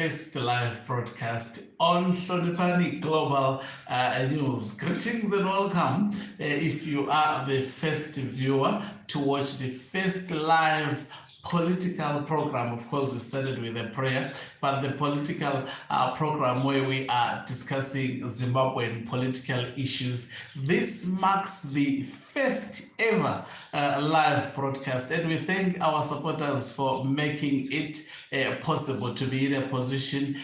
First live broadcast on Hloniphani Global News. Greetings and welcome. If you are the first viewer to watch the first live political program, of course, we started with a prayer, but the political program where we are discussing Zimbabwean political issues. This marks the first ever live broadcast, and we thank our supporters for making it possible to be in a position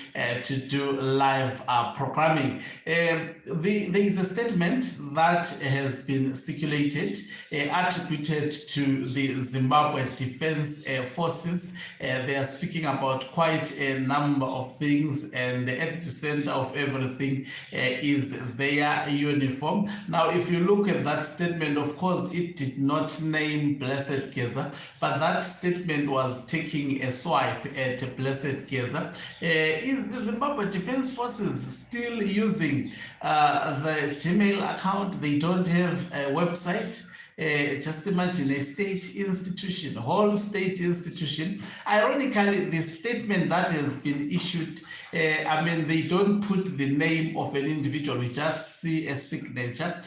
to do live programming. There is a statement that has been circulated attributed to the Zimbabwe Defense Forces. They are speaking about quite a number of things, and at the center of everything is their uniform. Now, if you look at that statement, of course, it did not name Blessed Gaza, but that statement was taking a swipe at Blessed Gaza. Is the Zimbabwe Defense Forces still using the Gmail account? They don't have a website. Just imagine a state institution, whole state institution. Ironically, the statement that has been issued, they don't put the name of an individual. We just see a signature,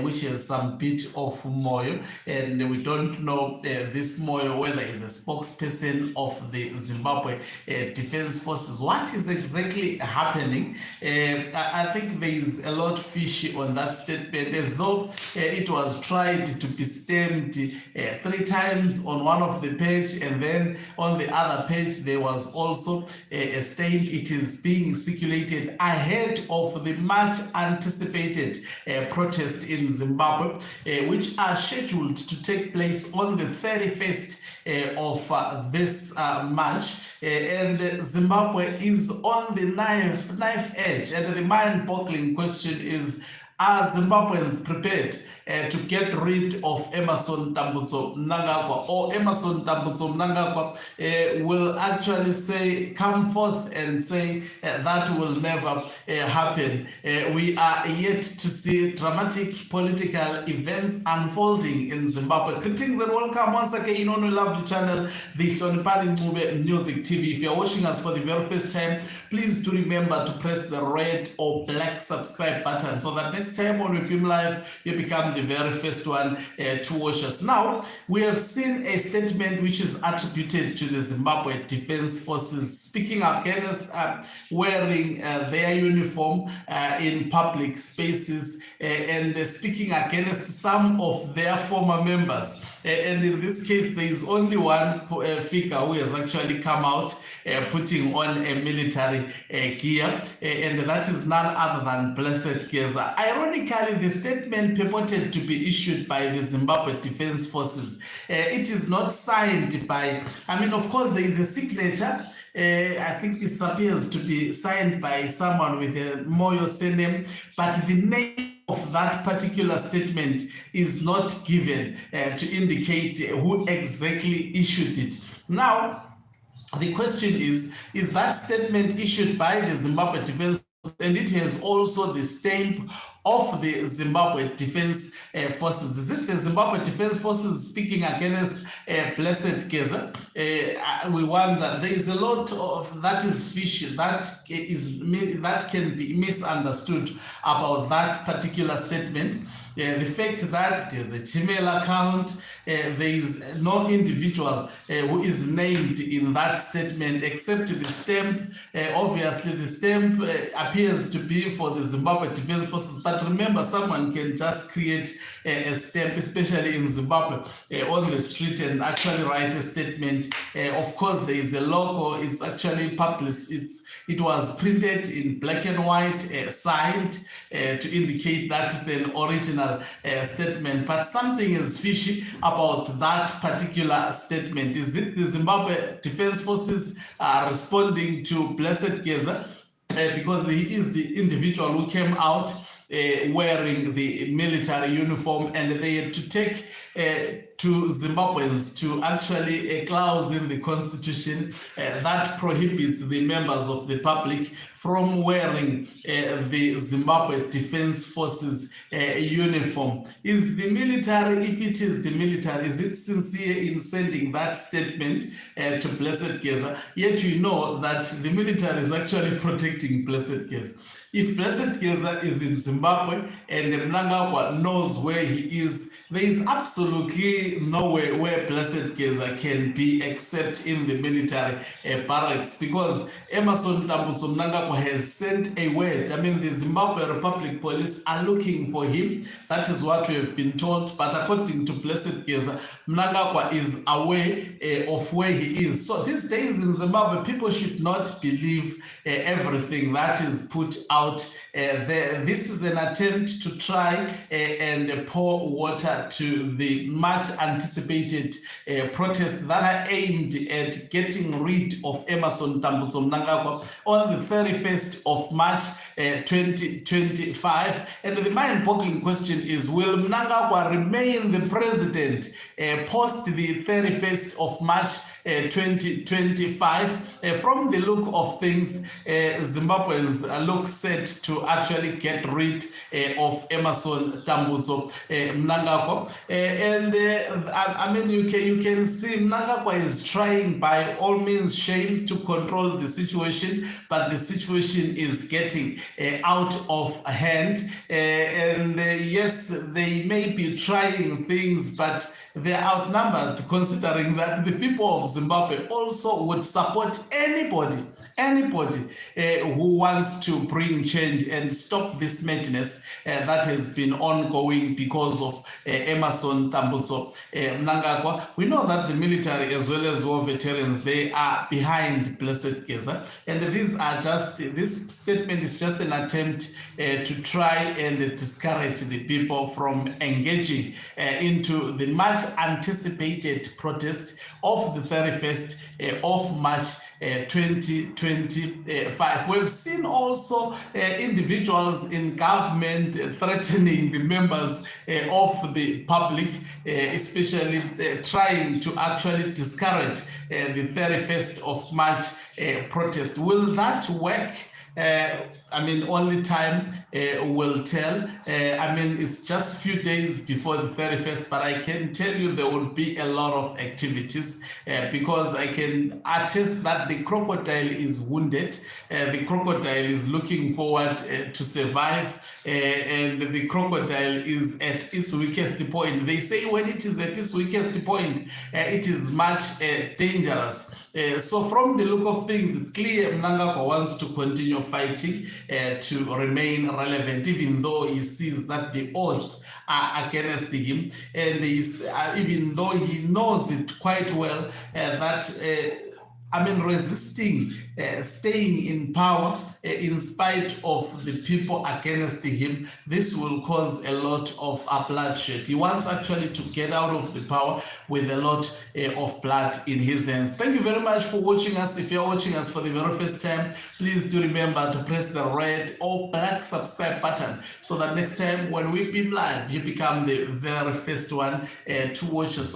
which has some bit of moyo, and we don't know this moyo whether it's a spokesperson of the Zimbabwe Defense Forces. What is exactly happening? I think there is a lot fishy on that statement, as though it was tried to be stamped 3 times on one of the page, and then on the other page there was also a stamp. It is being circulated ahead of the much anticipated protest in Zimbabwe, which are scheduled to take place on the 31st of this March. And Zimbabwe is on the knife edge, and the mind-boggling question is, are Zimbabweans prepared to get rid of Emmerson Tambutso Mnangagwa, or Emmerson Tambutso Mnangagwa will actually come forth and say that will never happen? We are yet to see dramatic political events unfolding in Zimbabwe. Greetings and welcome once again on a lovely channel, the Hloniphani Music TV. If you are watching us for the very first time, please do remember to press the red or black subscribe button so that next time when we beam live, you become the very first one to watch us. Now, we have seen a statement which is attributed to the Zimbabwe Defense Forces speaking against wearing their uniform in public spaces and speaking against some of their former members. And in this case, there is only one figure who has actually come out putting on a military gear, and that is none other than Blessed Gaza. Ironically, the statement purported to be issued by the Zimbabwe Defense Forces. It is not signed by, of course, there is a signature. I think it appears to be signed by someone with a Moyo surname, but the name of that particular statement is not given to indicate who exactly issued it. Now, the question is that statement issued by the Zimbabwe Defense, and it has also the stamp of the Zimbabwe Defense Forces. Is it the Zimbabwe Defense Forces speaking against Blessed Gaza? We wonder. There is a lot of that is fishy, that can be misunderstood about that particular statement. The fact that there's a Gmail account, there is no individual who is named in that statement except the stamp. Obviously, the stamp appears to be for the Zimbabwe Defense Forces, but remember, someone can just create a stamp, especially in Zimbabwe, on the street and actually write a statement. Of course, there is a logo. It's actually published. It was printed in black and white, signed to indicate that it's an original statement. But something is fishy about that particular statement. Is it the Zimbabwe Defense Forces responding to Blessed Gaza because he is the individual who came out wearing the military uniform, and they had to take to Zimbabweans to actually clause in the constitution that prohibits the members of the public from wearing the Zimbabwe Defense Forces uniform. Is the military, if it is the military, is it sincere in sending that statement to Blessed Gaza? Yet we know that the military is actually protecting Blessed Gaza. If Blessed Gaza is in Zimbabwe and Mnangagwa knows where he is, there is absolutely nowhere where Blessed Gaza can be except in the military barracks, because Emmerson Tambutso Mnangagwa has sent a word. I mean, the Zimbabwe Republic Police are looking for him. That is what we have been told. But according to Blessed Gaza, Mnangagwa is aware of where he is. So these days in Zimbabwe, people should not believe everything that is put out there. This is an attempt to try and pour water to the much anticipated protests that are aimed at getting rid of Emmerson Tambutso Mnangagwa on the 31st of March 2025. And the mind-boggling question is, will Mnangagwa remain the president post the 31st of March 2025? From the look of things, Zimbabweans look set to actually get rid of Emmerson Tambutso Mnangagwa. I mean, you can see Mnangagwa is trying by all means shame to control the situation, but the situation is getting out of hand. Yes, they may be trying things, but they're outnumbered, considering that the people of Zimbabwe also would support anybody who wants to bring change and stop this madness that has been ongoing because of Emmerson Tambutso Mnangagwa. We know that the military as well as war veterans, they are behind Blessed Gaza, and this statement is just an attempt to try and discourage the people from engaging into the much anticipated protest of the 31st of March 2025. We've seen also individuals in government threatening the members of the public, especially trying to actually discourage the 31st of March protest. Will that work? I mean, only time will tell. I mean, it's just few days before the 31st, but I can tell you there will be a lot of activities because I can attest that the crocodile is wounded. The crocodile is looking forward to survive, and the crocodile is at its weakest point. They say when it is at its weakest point, it is much dangerous. So from the look of things, it's clear Mnangagwa wants to continue fighting to remain relevant, even though he sees that the odds are against him, and even though he knows it quite well that resisting staying in power in spite of the people against him, this will cause a lot of bloodshed. He wants actually to get out of the power with a lot of blood in his hands. Thank you very much for watching us. If you're watching us for the very first time, please do remember to press the red or black subscribe button so that next time when we beam live, you become the very first one to watch us.